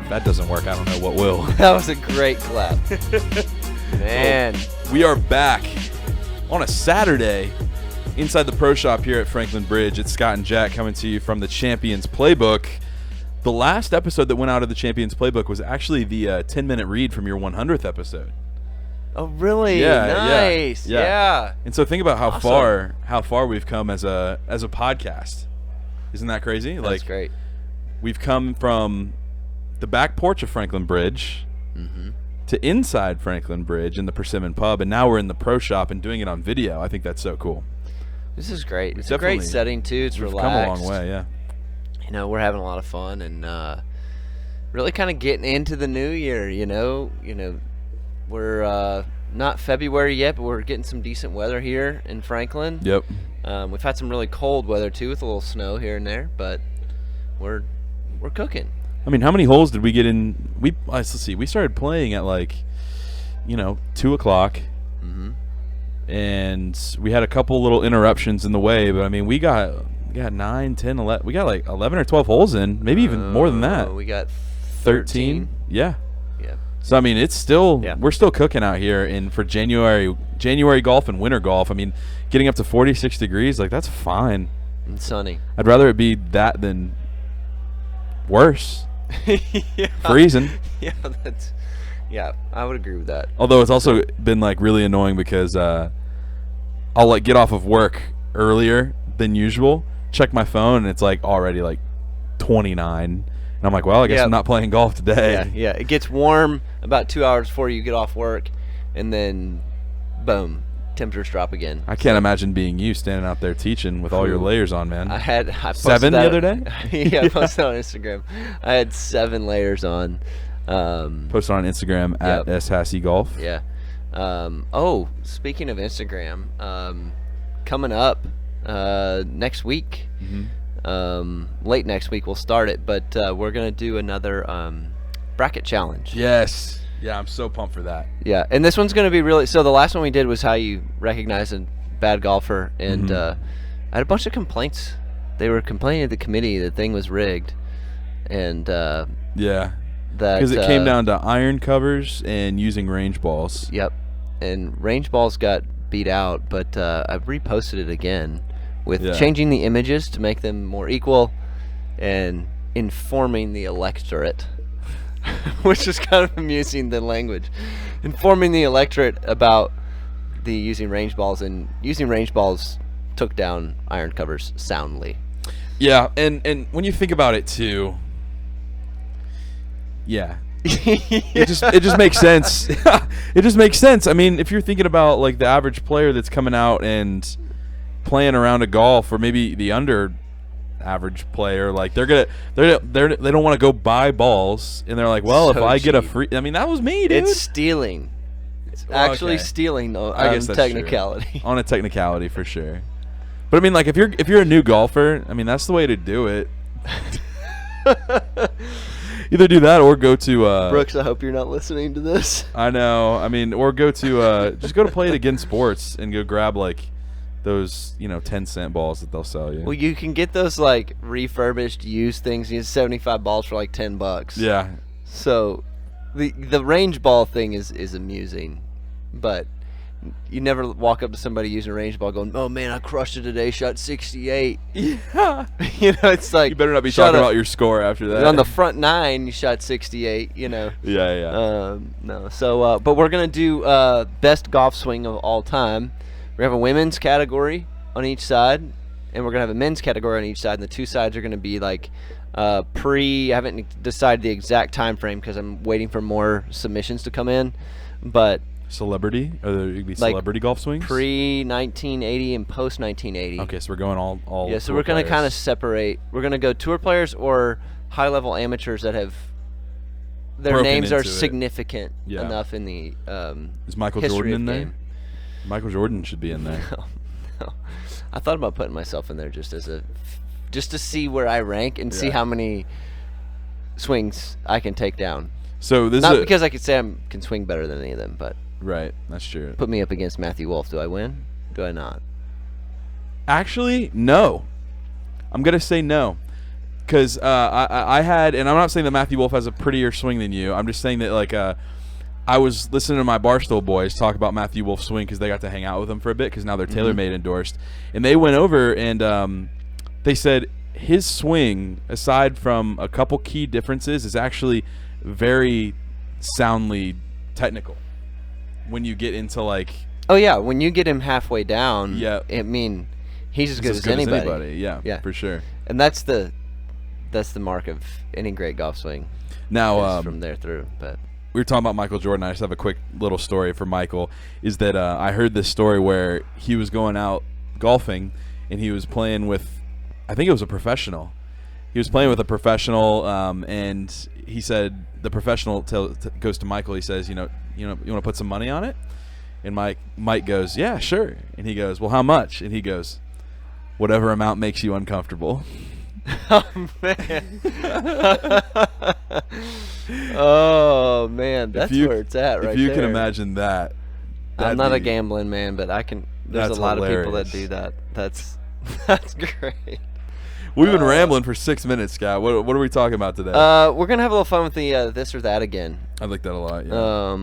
If that doesn't work, I don't know what will. That was a great clap. Man. We are back on a Saturday inside the Pro Shop here at Franklin Bridge. It's Scott and Jack coming to you from the Champions Playbook. The last episode that went out of the Champions Playbook was actually the 10-minute read from your 100th episode. Oh, really? Yeah, nice. Yeah. And so think about Awesome. how far we've come as a podcast. Isn't that crazy? That's great. We've come from the back porch of Franklin Bridge to inside Franklin Bridge in the Persimmon Pub, and now we're in the Pro Shop and doing it on video. I think that's so cool. This is great. It's a great setting, too. It's relaxed. We've come a long way, yeah. You know, we're having a lot of fun and really kind of getting into the new year, you know. We're not February yet, but we're getting some decent weather here in Franklin. Yep. We've had some really cold weather, too, with a little snow here and there, but we're cooking. I mean, how many holes did we get in? Let's see. We started playing at 2 o'clock, and we had a couple little interruptions in the way. But I mean, we got 9, 10, 11. We got like 11 or 12 holes in, maybe even more than that. We got 13. Yeah. Yeah. So I mean, it's still we're still cooking out here for January golf and winter golf. I mean, getting up to 46 degrees, like that's fine. And sunny. I'd rather it be that than worse. Yeah. Freezing. Yeah, I would agree with that. Although it's also been like really annoying because I'll like get off of work earlier than usual, check my phone, and it's like already like 29, and I'm like, well, I guess I'm not playing golf today. Yeah. It gets warm about 2 hours before you get off work, and then boom, temperatures drop again. I can't imagine being you standing out there teaching with all your layers on, man. I posted 7 the other day. Yeah, I posted on Instagram. I had 7 layers on. Posted on Instagram at @SHasseyGolf. Yeah. Speaking of Instagram, coming up next week, late next week we'll start it, but we're gonna do another bracket challenge. Yes. Yeah, I'm so pumped for that. Yeah, and this one's going to be really – so the last one we did was how you recognize a bad golfer, and I had a bunch of complaints. They were complaining to the committee the thing was rigged, and yeah, because it came down to iron covers and using range balls. Yep, and range balls got beat out, but I reposted it again with changing the images to make them more equal and informing the electorate. Which is kind of amusing, the language. Informing the electorate about the using range balls, and using range balls took down iron covers soundly. Yeah, and when you think about it too, it just makes sense. It just makes sense. I mean, if you're thinking about like the average player that's coming out and playing around a golf, or maybe the under average player, like they don't want to go buy balls, and they're like, well, if I get a free, I mean, that was me, dude. It's stealing. It's actually stealing. I guess that's technicality. On a technicality for sure. But I mean, like if you're a new golfer, I mean, that's the way to do it. Either do that or go to Brooks, I hope you're not listening to this. I know. I mean, or go to just go to Play It Again Sports and go grab like those 10-cent balls that they'll sell you. Well, you can get those like refurbished used things. You get 75 balls for like $10. Yeah. So the range ball thing is amusing, but you never walk up to somebody using a range ball going, "Oh man, I crushed it today, shot 68." Yeah. It's like, you better not be talking about your score after that. On the front 9, you shot 68. Yeah. No. So, but we're gonna do best golf swing of all time. We're going to have a women's category on each side, and we're going to have a men's category on each side, and the two sides are going to be like I haven't decided the exact time frame because I'm waiting for more submissions to come in, but celebrity? Or there could be celebrity golf swings? Pre-1980 and post-1980. Okay, so we're going all yeah, so we're going to kind of separate. We're going to go tour players or high-level amateurs that have their names are significant enough in the is Michael Jordan in there? Michael Jordan should be in there. No. I thought about putting myself in there just to see where I rank and see how many swings I can take down. So this not because I could say I can swing better than any of them, but right, that's true. Put me up against Matthew Wolff. Do I win? Do I not? Actually, no. I'm gonna say no. because I had, and I'm not saying that Matthew Wolff has a prettier swing than you. I'm just saying that like I was listening to my Barstool boys talk about Matthew Wolff's swing because they got to hang out with him for a bit because now they're TaylorMade endorsed, and they went over and they said his swing, aside from a couple key differences, is actually very soundly technical. When you get into like, oh yeah, when you get him halfway down, yeah, I mean, he's as good as anybody. Yeah, for sure. And that's the mark of any great golf swing. Now from there through, but we were talking about Michael Jordan. I just have a quick little story for Michael. Is that I heard this story where he was going out golfing and he was playing with, I think it was a professional. He was playing with a professional, and he said the professional goes to Michael. He says, you want to put some money on it? And Mike goes, yeah, sure. And he goes, well, how much? And he goes, whatever amount makes you uncomfortable. Oh man. Oh man, that's where it's at right there. If you can imagine that. I'm not a gambling man, but I can. There's a lot of people that do that. That's great. We've been rambling for 6 minutes, Scott. What are we talking about today? We're gonna have a little fun with the this or that again. I like that a lot. Yeah.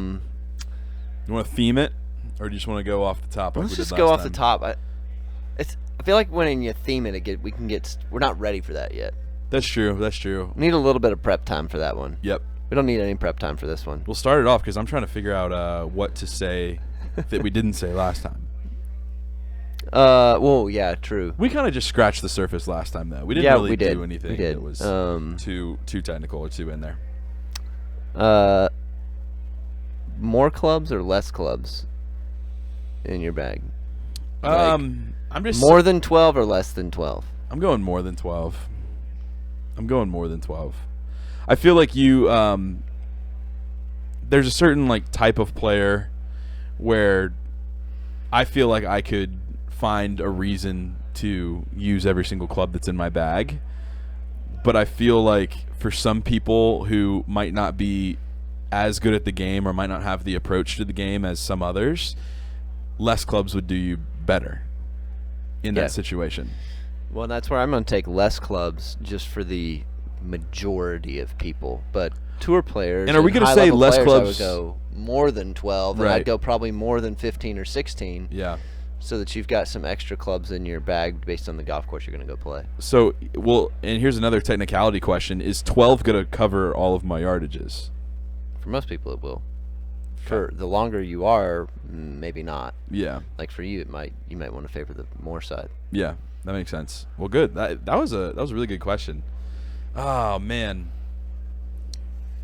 You want to theme it, or do you just want to go off the top? Let's just go off the top. I feel like when you theme it, we're not ready for that yet. That's true. We need a little bit of prep time for that one. Yep. We don't need any prep time for this one. We'll start it off because I'm trying to figure out what to say that we didn't say last time. Well, yeah, true. We kind of just scratched the surface last time, though. We didn't really do anything that was too technical or too in there. More clubs or less clubs in your bag? I'm just more than 12 or less than 12? I'm going more than 12. I feel like you there's a certain like type of player where I feel like I could find a reason to use every single club that's in my bag. But I feel like for some people who might not be as good at the game or might not have the approach to the game as some others, less clubs would do you better in that situation. Well, that's where I'm going to take less clubs just for the majority of people. But tour players and are we going to say less clubs? I would go more than 12, and I'd go probably more than 15 or 16. Yeah. So that you've got some extra clubs in your bag based on the golf course you're going to go play. So, and here's another technicality question. Is 12 going to cover all of my yardages? For most people, it will. For the longer you are, maybe not. Yeah. Like for you, you might want to favor the more side. Yeah, that makes sense. Well, good. That was a really good question. Oh man,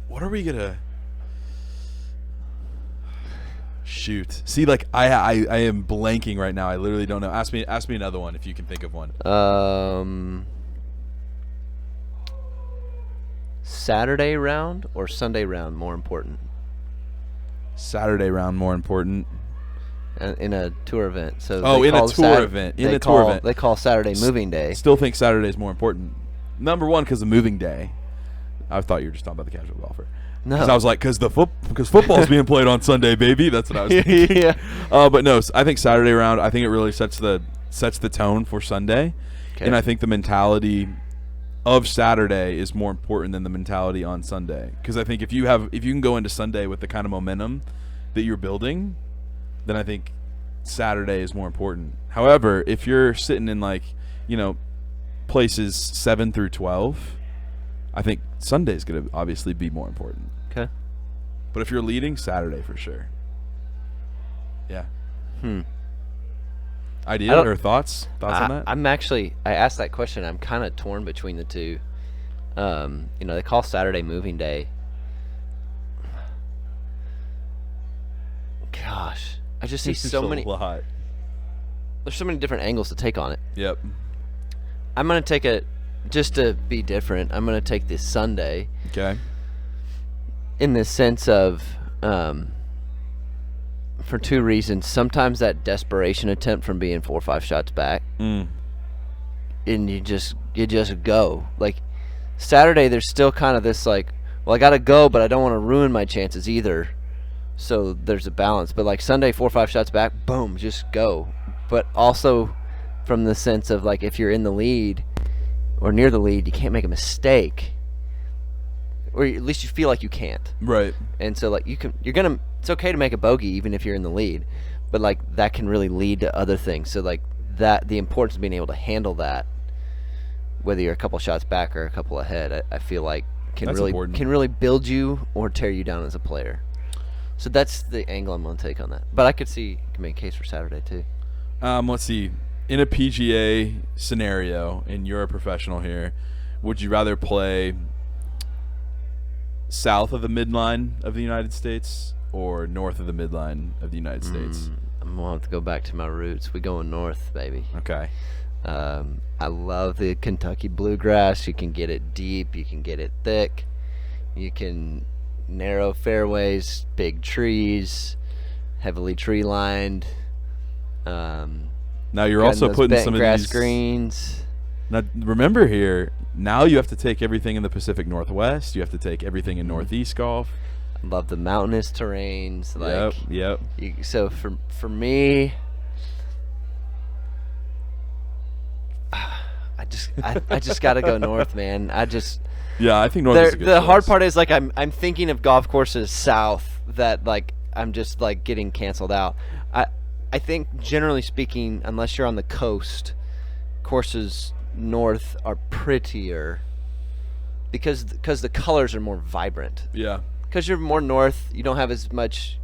what are we gonna shoot? See, like I am blanking right now. I literally don't know. Ask me another one if you can think of one. Saturday round or Sunday round more important? Saturday round more important. In a tour event. So in a tour event. They call Saturday moving day. Still think Saturday is more important. Number one, because of moving day. I thought you were just talking about the casual golfer. No. Because I was like, because football's being played on Sunday, baby. That's what I was thinking. Yeah. But no, I think Saturday round. I think it really sets the tone for Sunday, and I think the mentality of Saturday is more important than the mentality on Sunday. Because I think if you can go into Sunday with the kind of momentum that you're building, then I think Saturday is more important. However, if you're sitting in places 7 through 12, I think Sunday is going to obviously be more important. Okay. But if you're leading, Saturday for sure. Yeah. Idea or thoughts on that? I asked that question. I'm kind of torn between the two. They call Saturday moving day. Gosh, I just see so many. There's so many different angles to take on it. Yep. I'm gonna take it just to be different. I'm gonna take this Sunday. Okay. In the sense of, for two reasons. Sometimes that desperation attempt from being 4 or 5 shots back, and you just go. Like Saturday, there's still kind of this like, well, I gotta go, but I don't want to ruin my chances either. So there's a balance. But like Sunday, 4 or 5 shots back, boom, just go. But also from the sense of like if you're in the lead, or near the lead, you can't make a mistake, or at least you feel like you can't. Right. And so like it's okay to make a bogey even if you're in the lead, but like that can really lead to other things. So like that, the importance of being able to handle that, whether you're a couple shots back or a couple ahead, I feel like can really build you or tear you down as a player. So that's the angle I'm going to take on that. But I could see you can make a case for Saturday too. Let's see. In a PGA scenario, and you're a professional here, would you rather play south of the midline of the United States or north of the midline of the United States? I'm going to have to go back to my roots. We going north, baby. Okay. I love the Kentucky bluegrass. You can get it deep. You can get it thick. You can narrow fairways, big trees, heavily tree lined. Now you're also putting some of grass these greens. Now remember here, now you have to take everything in the Pacific Northwest. You have to take everything in Northeast golf. I love the mountainous terrains. Yep. So for me, I just got to go north, man. I think north is a good The choice. hard part is like I'm thinking of golf courses south that like I'm just like getting canceled out. I think generally speaking, unless you're on the coast, courses north are prettier because the colors are more vibrant. Yeah. Because you're more north, you don't have as much,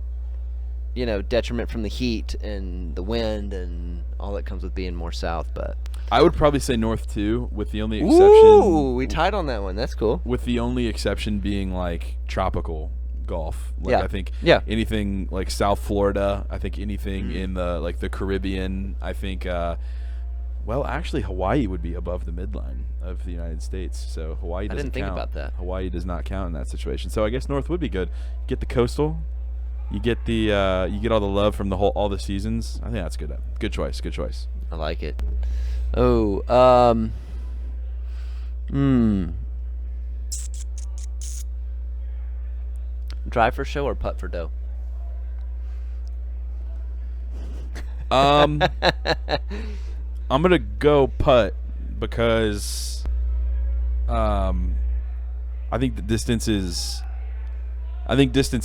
detriment from the heat and the wind and all that comes with being more south. But I would probably say north too, with the only exception. Ooh, we tied on that one. That's cool. With the only exception being like tropical golf. I think anything like South Florida, I think anything in the Caribbean, I think actually Hawaii would be above the midline of the United States. So Hawaii doesn't count. I didn't think about that. Hawaii does not count in that situation. So I guess north would be good. You get the coastal, you get all the love from all the seasons. I think that's good. Good choice. I like it. Oh, drive for show or putt for dough? I'm gonna go putt because I think distance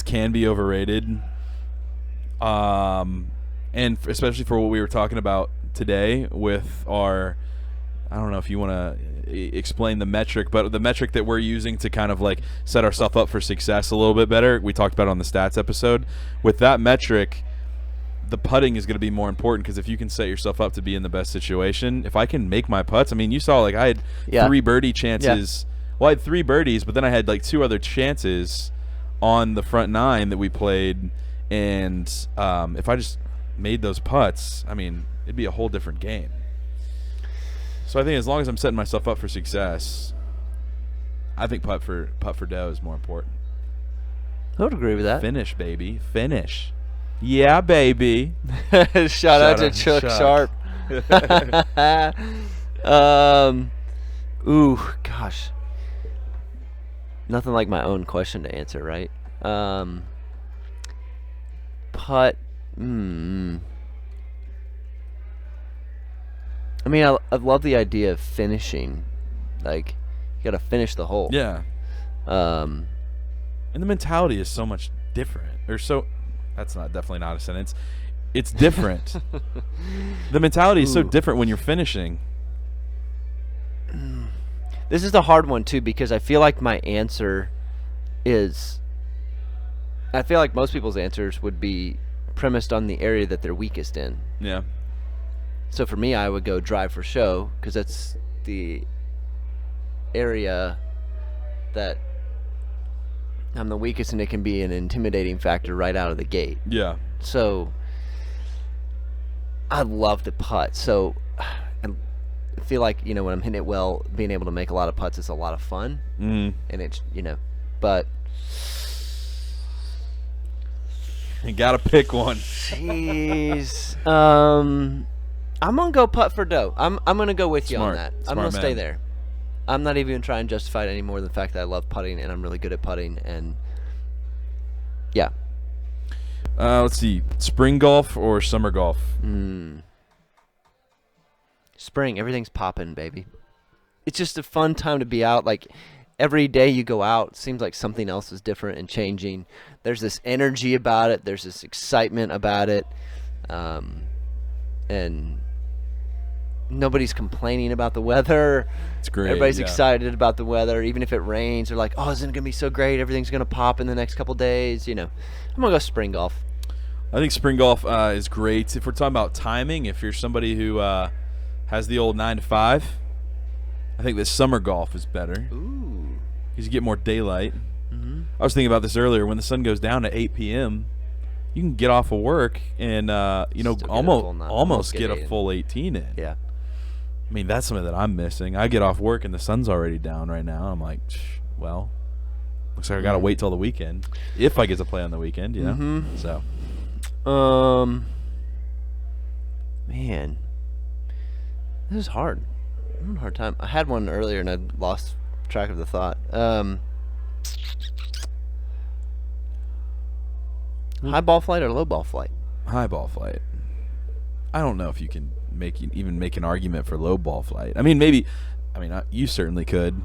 can be overrated. And especially for what we were talking about today with our, I don't know if you want to explain the metric, but the metric that we're using to kind of like set ourselves up for success a little bit better. We talked about it on the stats episode. With that metric, the putting is going to be more important because if you can set yourself up to be in the best situation, if I can make my putts, I mean, you saw like I had 3 birdie chances. Yeah. Well, I had 3 birdies, but then I had like 2 other chances on the front 9 that we played. And if I just made those putts, I mean, it'd be a whole different game. So I think as long as I'm setting myself up for success, I think putt for dough is more important. I would agree with that. Finish, baby. Finish. Yeah, baby. Shout out to Chuck Sharp. Ooh, gosh. Nothing like my own question to answer, right? Putt. I mean, I love the idea of finishing. Like, you got to finish the hole. Yeah. And the mentality is so much different. That's definitely not a sentence. It's different. The mentality is so different when you're finishing. This is the hard one, too, because I feel like my answer is... I feel like most people's answers would be premised on the area that they're weakest in. Yeah. So for me, I would go drive for show because that's the area that I'm the weakest, and it can be an intimidating factor right out of the gate. Yeah. So I love to putt. So I feel like, when I'm hitting it well, being able to make a lot of putts is a lot of fun. Mm. And it's, but... You got to pick one. Jeez. I'm going to go putt for dough. I'm going to go with you on that. I'm going to stay there. I'm not even trying to justify it anymore than the fact that I love putting and I'm really good at putting. And yeah. Let's see. Spring golf or summer golf? Spring. Everything's popping, baby. it's just a fun time to be out. Like every day you go out, it seems like something else is different and changing. There's this energy about it. There's this excitement about it. And nobody's complaining about the weather. It's great. Everybody's excited about the weather. Even if it rains, they're like, oh, isn't it going to be so great? Everything's going to pop in the next couple days. You know, I'm going to go spring golf. I think spring golf is great. If we're talking about timing, if you're somebody who has the old 9 to 5, I think this summer golf is better. Ooh. Because you get more daylight. Mm-hmm. I was thinking about this earlier. When the sun goes down at 8 p.m., you can get off of work and almost get a full 18 in. Yeah. I mean, that's something that I'm missing. I get off work and the sun's already down right now. I'm like, well, looks like I got to wait till the weekend if I get to play on the weekend, you know? Mm-hmm. So, man, this is hard. I'm having a hard time. I had one earlier and I lost track of the thought. High ball flight or low ball flight? high ball flight. I don't know if you can even make an argument for low ball flight. I mean, maybe. I mean, you certainly could.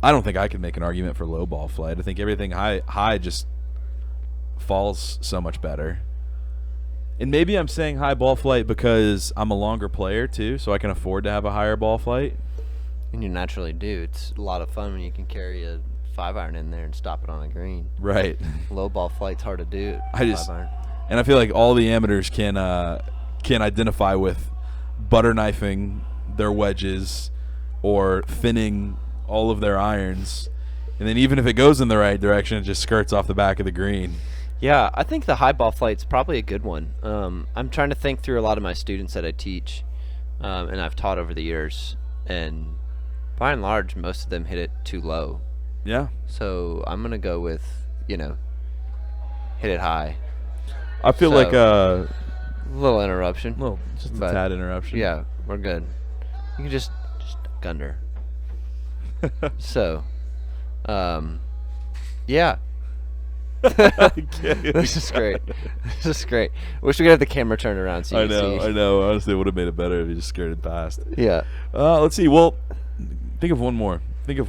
I don't think I could make an argument for low ball flight. I think everything high just falls so much better. And maybe I'm saying high ball flight because I'm a longer player too, so I can afford to have a higher ball flight. And you naturally do. It's a lot of fun when you can carry a 5-iron in there and stop it on a green. Right. Low ball flight's hard to do. And I feel like all the amateurs can identify with butter knifing their wedges or thinning all of their irons, and then even if it goes in the right direction, it just skirts off the back of the green. Yeah, I think the high ball flight's probably a good one. I'm trying to think through a lot of my students that I teach, and I've taught over the years, and by and large, most of them hit it too low. Yeah. So I'm gonna go with, hit it high. I feel like a little interruption. Just a tad interruption. Yeah, we're good. You can just gunder. So, yeah. This is great. This is great. Wish we could have the camera turned around so you can see. I know. Honestly, it would have made it better if you just skirted past. Yeah. Let's see. Well, think of one more. Because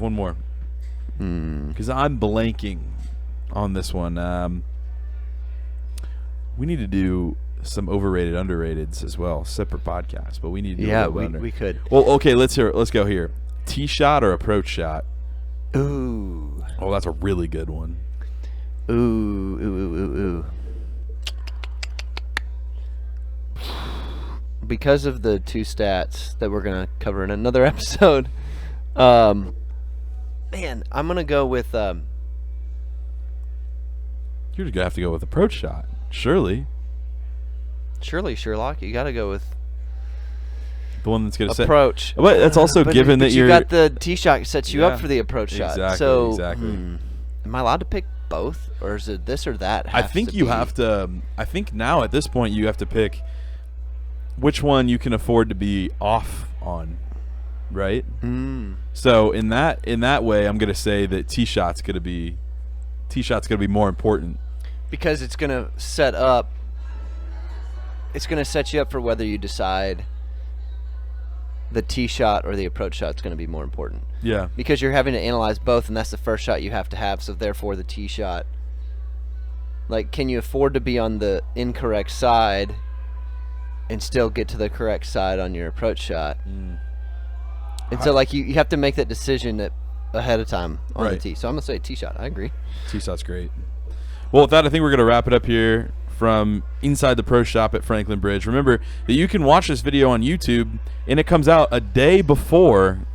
I'm blanking on this one. We need to do some overrated, underrateds as well. Separate podcast, but we need to do we could. Well, okay, let's go here. Tee shot or approach shot? Ooh. Oh, that's a really good one. Ooh. Because of the two stats that we're going to cover in another episode, man, I'm going to go with... You're going to have to go with approach shot. Surely, Sherlock, you got to go with the one that's going to approach. But that's also given that you got the tee shot sets you up for the approach shot. Exactly. Am I allowed to pick both, or is it this or that? I think you have to. I think now at this point you have to pick which one you can afford to be off on, right? So in that way, I'm going to say that tee shot's going to be more important. Because it's going to set you up for whether you decide the tee shot or the approach shot is going to be more important. Yeah. Because you're having to analyze both, and that's the first shot you have to have, so therefore the tee shot. Like, can you afford to be on the incorrect side and still get to the correct side on your approach shot? And so, like, you have to make that decision ahead of time on the tee. So I'm going to say tee shot. I agree. Tee shot's great. Well, with that, I think we're going to wrap it up here from inside the pro shop at Franklin Bridge. Remember that you can watch this video on YouTube, and it comes out a day before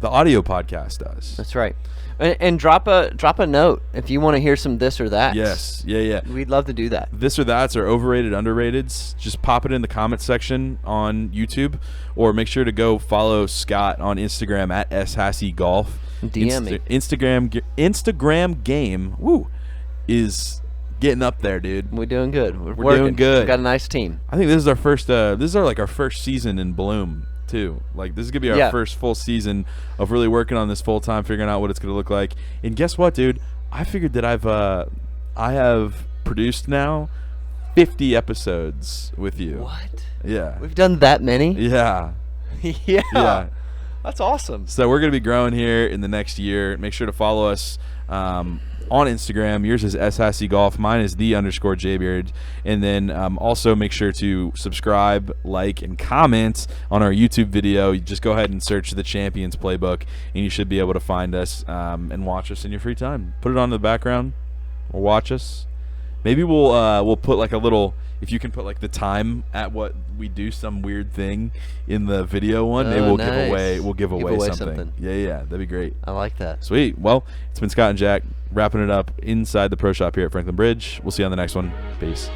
the audio podcast does. That's right. And drop a note if you want to hear some this or that. Yes. Yeah. We'd love to do that. This or that's or overrated, underrateds. Just pop it in the comment section on YouTube, or make sure to go follow Scott on Instagram at @SHasseyGolf. DM me. Instagram game. Woo. Is getting up there, dude. We're doing good. We're doing good. We've got a nice team. I think this is our first. This is our first season in bloom too. Like, this is gonna be our first full season of really working on this full time, figuring out what it's gonna look like. And guess what, dude? I figured that I have produced now 50 episodes with you. What? Yeah. We've done that many? Yeah. Yeah. That's awesome. So we're going to be growing here in the next year. Make sure to follow us on Instagram. Yours is SHassy Golf. Mine is _JBeard. And then also make sure to subscribe, like, and comment on our YouTube video. You just go ahead and search the Champions Playbook, and you should be able to find us and watch us in your free time. Put it on in the background or watch us. Maybe we'll put like a little, if you can put like the time at what we do some weird thing in the video one, maybe we'll give away something. Yeah, that'd be great. I like that. Sweet. Well, it's been Scott and Jack wrapping it up inside the pro shop here at Franklin Bridge. We'll see you on the next one. Peace.